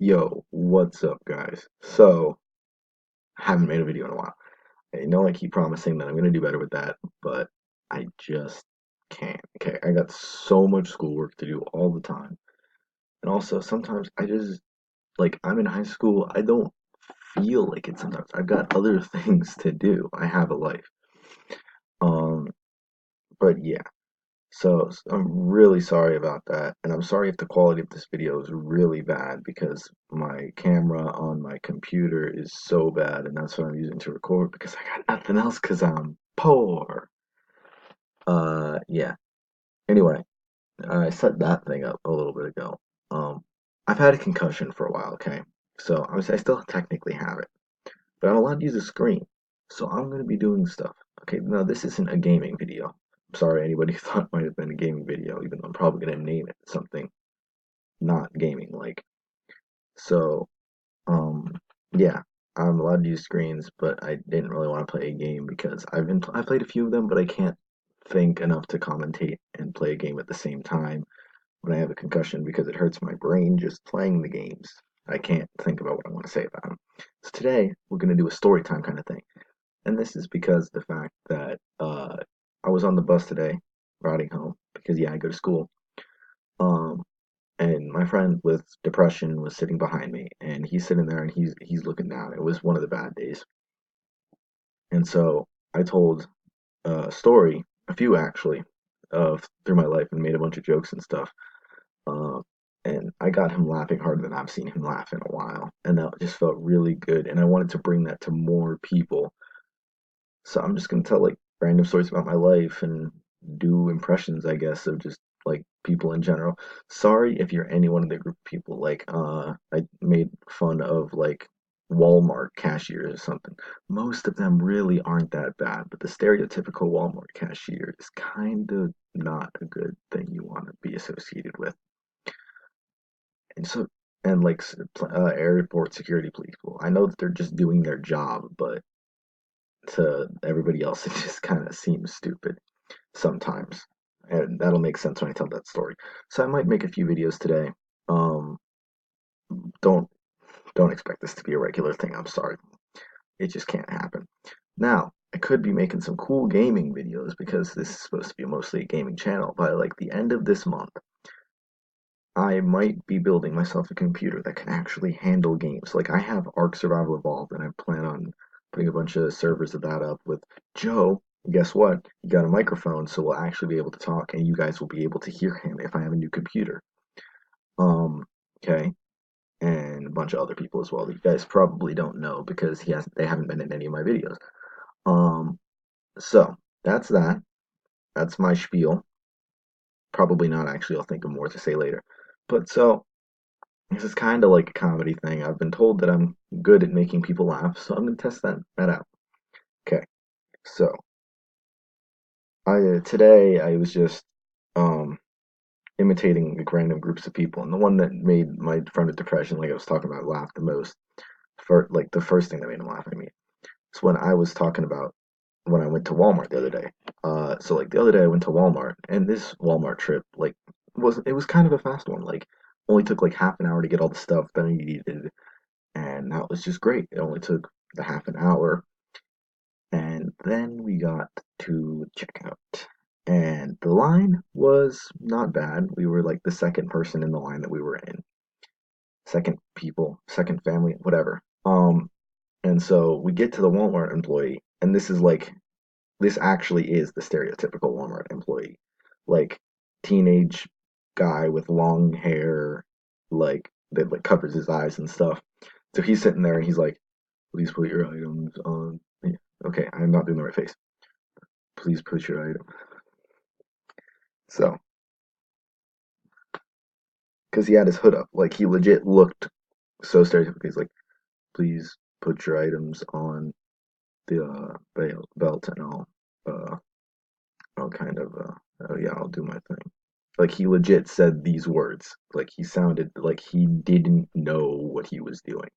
Yo, what's up, guys? So, haven't made a video in a while. I know I keep promising that I'm gonna do better with that, but I just can't. Okay, I got so much schoolwork to do all the time. And also, sometimes I just, I'm in high school, I don't feel like it sometimes. I've got other things to do. I have a life. Um, but yeah. So I'm really sorry about that, and I'm sorry if the quality of this video is really bad because my camera on my computer is so bad, and that's what I'm using to record because I got nothing else because I'm poor. Yeah. Anyway, I set that thing up a little bit ago. Um, I've had a concussion for a while, okay? So I still technically have it, but I'm allowed to use a screen. So I'm going to be doing stuff. Okay, now this isn't a gaming video. I'm sorry anybody thought it might have been a gaming video, even though I'm probably going to name it something not gaming like. So, um, yeah, I'm allowed to use screens, but I didn't really want to play a game because I played a few of them, but I can't think enough to commentate and play a game at the same time when I have a concussion because it hurts my brain just playing the games. I can't think about what I want to say about them. So today we're gonna do a story time kind of thing, and this is because the fact that I was on the bus today, riding home because yeah I go to school. Um, and my friend with depression was sitting behind me, and he's sitting there and he's looking down. It was one of the bad days, and so I told a story, a few actually, of through my life and made a bunch of jokes and stuff. Um, and I got him laughing harder than I've seen him laugh in a while, and that just felt really good. And I wanted to bring that to more people. So I'm just gonna tell like random stories about my life and do impressions, I guess, of just like people in general. Sorry if you're any one of the group of people. I made fun of like Walmart cashiers or something. Most of them really aren't that bad, but the stereotypical Walmart cashier is kind of not a good thing you want to be associated with. And so, and like airport security people, I know that they're just doing their job, but to everybody else, it just kind of seems stupid sometimes. And that'll make sense when I tell that story. So I might make a few videos today. Um, don't don't expect this to be a regular thing. I'm sorry, it just can't happen. Now I could be making some cool gaming videos because this is supposed to be mostly a gaming channel. By like the end of this month, I might be building myself a computer that can actually handle games. Like I have Ark Survival Evolved, and I plan on putting a bunch of servers of that up with Joe. Guess what? He got a microphone, so we'll actually be able to talk, and you guys will be able to hear him if I have a new computer. Um, okay, and a bunch of other people as well that you guys probably don't know because they haven't been in any of my videos. Um, so that's that. That's my spiel. Probably not actually. I'll think of more to say later. But so this is kind of like a comedy thing. I've been told that I'm good at making people laugh, so I'm gonna test that out. Okay, so I today I was just um imitating like random groups of people, and the one that made my friend with depression, like I was talking about, laugh the most. For like the first thing that made him laugh at me is when I was talking about when I went to Walmart the other day. So like the other day I went to Walmart, and this Walmart trip was kind of a fast one. Like only took like half an hour to get all the stuff that I needed, and that was just great. It only took the half an hour, and then we got to checkout, and the line was not bad. We were like the second person in the line that we were in, second people, second family, whatever. And so we get to the Walmart employee, and this actually is the stereotypical Walmart employee, like teenage guy with long hair, like that like covers his eyes and stuff. So he's sitting there and he's like, "Please put your items on." Yeah, okay, I'm not doing the right face. Please put your item. So, because he had his hood up, like he legit looked so stereotypical. He's like, "Please put your items on the belt, and I'll kind of oh yeah, I'll do my thing." Like he legit said these words. Like he sounded like he didn't know what he was doing.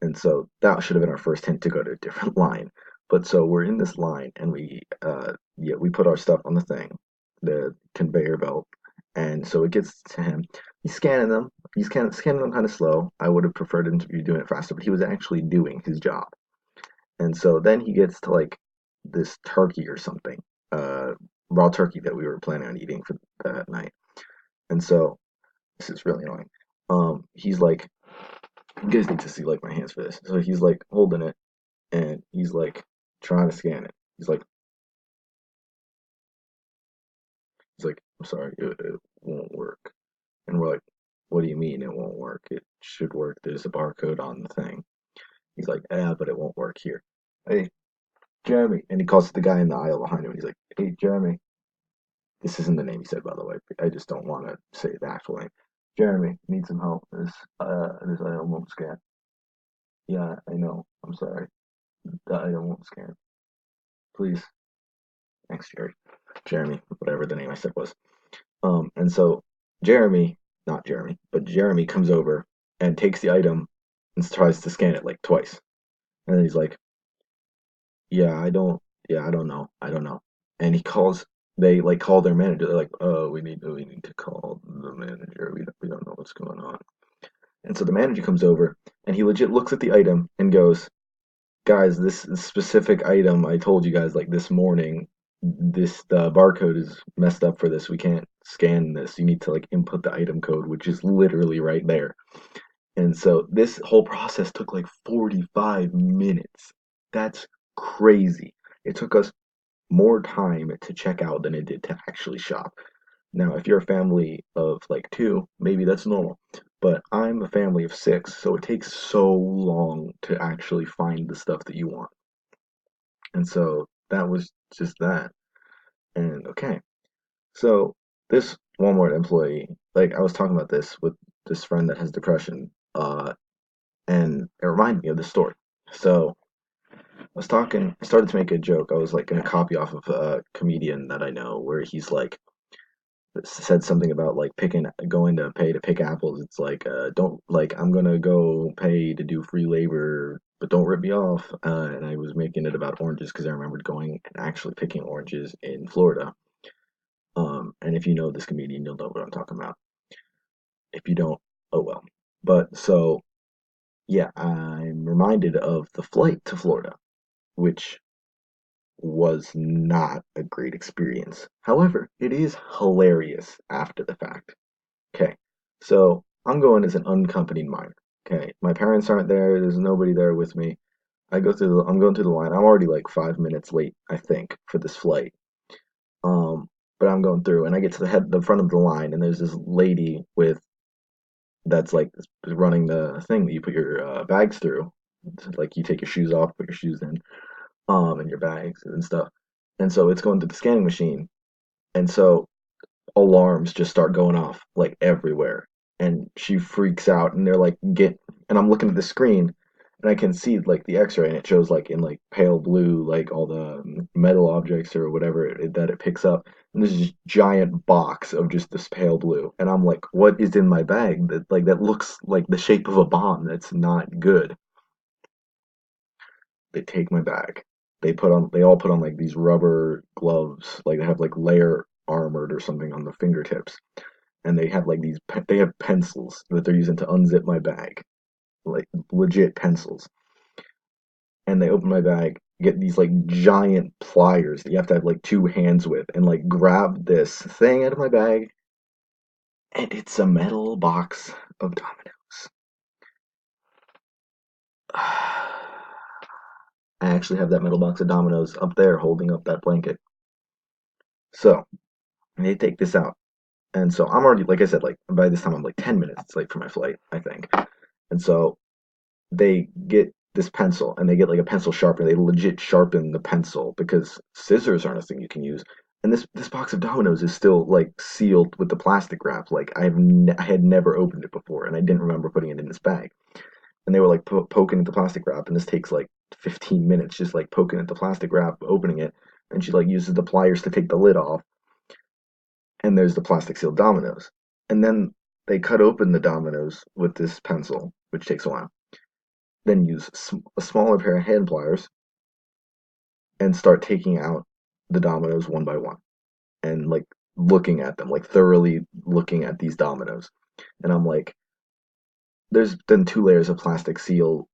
And so that should have been our first hint to go to a different line. But so we're in this line and we put our stuff on the thing, the conveyor belt, And so it gets to him. He's scanning them. He's scanning them kind of slow. I would have preferred him to be doing it faster, but he was actually doing his job. And so then he gets to like this turkey or something, uh, raw turkey that we were planning on eating for that night. And so this is really annoying. He's like, you guys need to see like my hands for this. So he's like holding it and he's like trying to scan it. He's like, I'm sorry, it won't work. And we're like, what do you mean it won't work? It should work. There's a barcode on the thing. He's like, yeah, but it won't work here. Hey, Jeremy. And he calls the guy in the aisle behind him. He's like, hey, Jeremy. This isn't the name he said, by the way. I just don't want to say the actual name. Jeremy, need some help. This item won't scan. Yeah, I know. I'm sorry. The item won't scan. Please. Thanks, Jerry. Jeremy, whatever the name I said was. And so Jeremy, not Jeremy, but Jeremy comes over and takes the item and tries to scan it like twice. And then he's like, yeah, I don't know. I don't know. And they like call their manager. They're like, oh, we need to call the manager. We don't know what's going on. And so the manager comes over and he legit looks at the item and goes, guys, this specific item I told you guys like this morning, the barcode is messed up for this. We can't scan this. You need to like input the item code, which is literally right there. And so this whole process took like 45 minutes. That's crazy. It took us more time to check out than it did to actually shop. Now, if you're a family of like two, maybe that's normal. But I'm a family of six, so it takes so long to actually find the stuff that you want. And so that was just that. And okay, so this Walmart employee, like I was talking about this with this friend that has depression, and it reminded me of this story. So I started to make a joke. I was like going to copy off of a comedian that I know where he's like, said something about like going to pay to pick apples. It's like don't like I'm gonna go pay to do free labor, but don't rip me off. And I was making it about oranges because I remembered going and actually picking oranges in Florida. And if you know this comedian, you'll know what I'm talking about. If you don't, oh well. But so yeah, I'm reminded of the flight to Florida, which was not a great experience. However, it is hilarious after the fact. Okay, so I'm going as an unaccompanied minor. Okay, my parents aren't there. There's nobody there with me. I'm going through the line. I'm already like 5 minutes late, I think, for this flight. Um, but I'm going through, and I get to the front of the line, and there's this lady with that's like running the thing that you put your bags through. Like you take your shoes off, put your shoes in, and your bags and stuff. And so it's going through the scanning machine, and so alarms just start going off like everywhere, and she freaks out and they're like get and I'm looking at the screen and I can see like the x-ray and it shows like in like pale blue like all the metal objects or whatever that it picks up, and there's this giant box of just this pale blue and I'm like, what is in my bag that looks like the shape of a bomb? That's not good. They take my bag. They all put on like these rubber gloves, like they have like layer armored or something on the fingertips, and they have like they have pencils that they're using to unzip my bag, like legit pencils. And they open my bag, get these like giant pliers that you have to have like two hands with, and like grab this thing out of my bag, and it's a metal box of dominoes. I actually have that metal box of dominoes up there holding up that blanket. So they take this out. And so I'm already, like I said, like by this time I'm like 10 minutes late for my flight, I think. And so they get this pencil and they get like a pencil sharpener. They legit sharpen the pencil because scissors aren't a thing you can use. And this box of dominoes is still like sealed with the plastic wrap. Like I had never opened it before and I didn't remember putting it in this bag. And they were like poking at the plastic wrap, and this takes like 15 minutes just like poking at the plastic wrap, opening it. And she like uses the pliers to take the lid off, and there's the plastic sealed dominoes. And then they cut open the dominoes with this pencil, which takes a while. Then use a smaller pair of hand pliers and start taking out the dominoes one by one. And like looking at them, like thoroughly looking at these dominoes. And I'm like, there's been 2 layers of plastic seal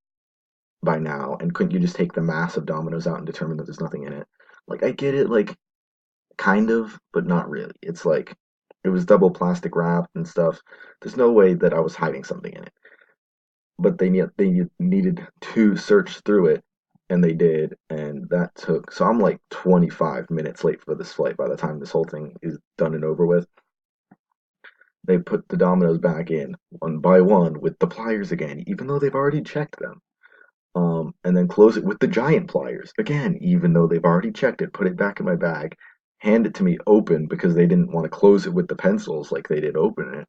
by now, and couldn't you just take the mass of dominoes out and determine that there's nothing in it? Like, I get it, like, kind of, but not really. It's like, it was double plastic wrapped and stuff. There's no way that I was hiding something in it. But they needed to search through it, and they did, and that took. So I'm like 25 minutes late for this flight by the time this whole thing is done and over with. They put the dominoes back in one by one with the pliers again, even though they've already checked them. And then close it with the giant pliers again, even though they've already checked it. Put it back in my bag, hand it to me open because they didn't want to close it with the pencils like they did open it.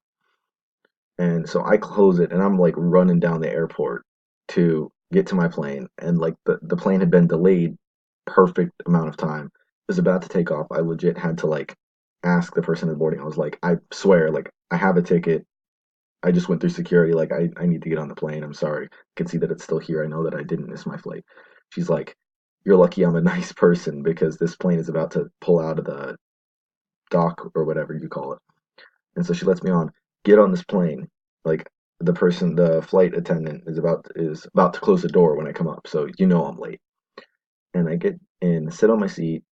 And so I close it, and I'm like running down the airport to get to my plane, and like the plane had been delayed perfect amount of time. It was about to take off. I legit had to like ask the person in boarding. I was like, I swear, like I have a ticket. I just went through security. Like I need to get on the plane. I'm sorry. I can see that it's still here. I know that I didn't miss my flight. She's like, you're lucky I'm a nice person because this plane is about to pull out of the dock or whatever you call it. And so she lets me on, get on this plane. Like the flight attendant is about to close the door when I come up. So you know I'm late. And I get in, sit on my seat.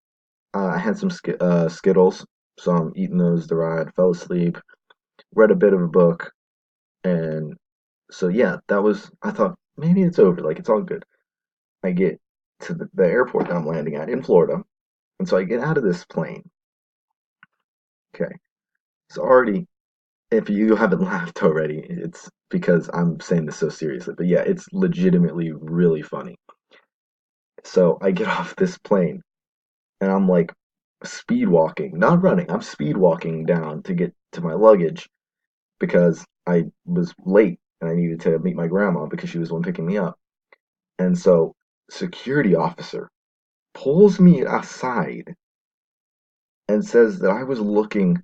I had some Skittles, so I'm eating those the ride. Fell asleep, read a bit of a book, and so yeah, that was. I thought maybe it's over. Like it's all good. I get to the airport that I'm landing at in Florida, and so I get out of this plane. Okay, it's already. If you haven't laughed already, it's because I'm saying this so seriously. But yeah, it's legitimately really funny. So I get off this plane and I'm like speed walking, not running. I'm speed walking down to get to my luggage because I was late and I needed to meet my grandma because she was the one picking me up. And so security officer pulls me aside and says that I was looking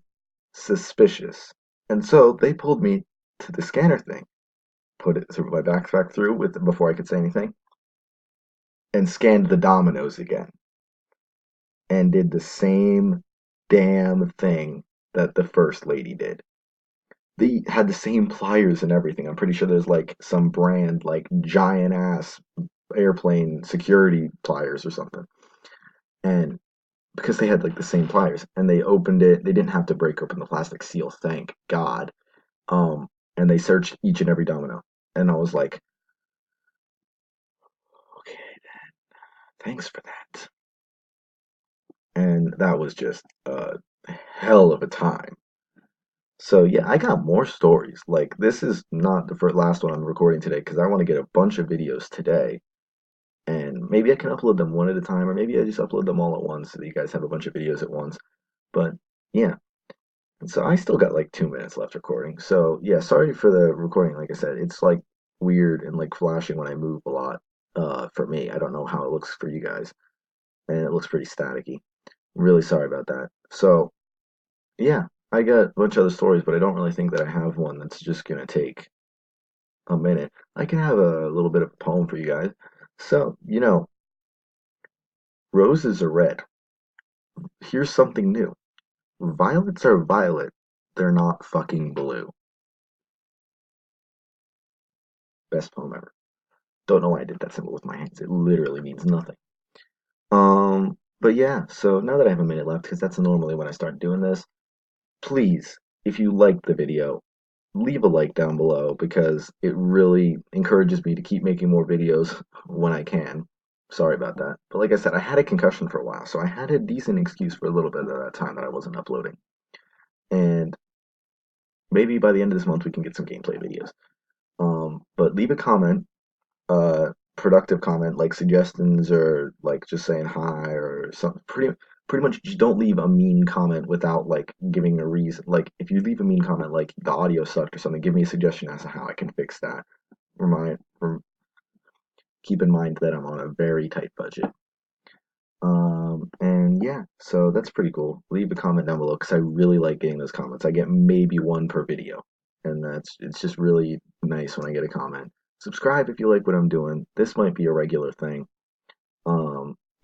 suspicious. And so they pulled me to the scanner thing, put it through my backpack through with before I could say anything, and scanned the dominoes again and did the same damn thing that the first lady did. They had the same pliers and everything. I'm pretty sure there's like some brand like giant ass airplane security pliers or something. And because they had like the same pliers and they opened it, they didn't have to break open the plastic seal, thank God. And they searched each and every domino. And I was like, okay, thanks for that. And that was just a hell of a time. So yeah, I got more stories. Like this is not the first, last one I'm recording today because I want to get a bunch of videos today, and maybe I can upload them one at a time, or maybe I just upload them all at once so that you guys have a bunch of videos at once. But yeah, and so I still got like 2 minutes left recording. So yeah, sorry for the recording. Like I said, it's like weird and like flashing when I move a lot. For me, I don't know how it looks for you guys, and it looks pretty staticky. Really sorry about that. So yeah, I got a bunch of other stories, but I don't really think that I have one that's just gonna take a minute. I can have a little bit of a poem for you guys. So, roses are red. Here's something new. Violets are violet. They're not fucking blue. Best poem ever. Don't know why I did that symbol with my hands. It literally means nothing. But yeah, so now that I have a minute left, because that's normally when I start doing this, please, if you liked the video, leave a like down below because it really encourages me to keep making more videos when I can. Sorry about that. But like I said, I had a concussion for a while, so I had a decent excuse for a little bit of that time that I wasn't uploading. And maybe by the end of this month we can get some gameplay videos. But leave a comment, productive comment, like suggestions or like just saying hi or something. Pretty much just don't leave a mean comment without like giving a reason. Like if you leave a mean comment like the audio sucked or something, give me a suggestion as to how I can fix that. Keep in mind that I'm on a very tight budget. And yeah, so that's pretty cool. Leave a comment down below because I really like getting those comments. I get maybe one per video, and it's just really nice when I get a comment. Subscribe if you like what I'm doing. This might be a regular thing.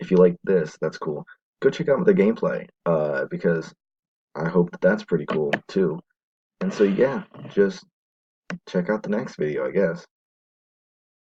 If you like this, that's cool. Go check out the gameplay, because I hope that that's pretty cool too. And so yeah, just check out the next video, I guess.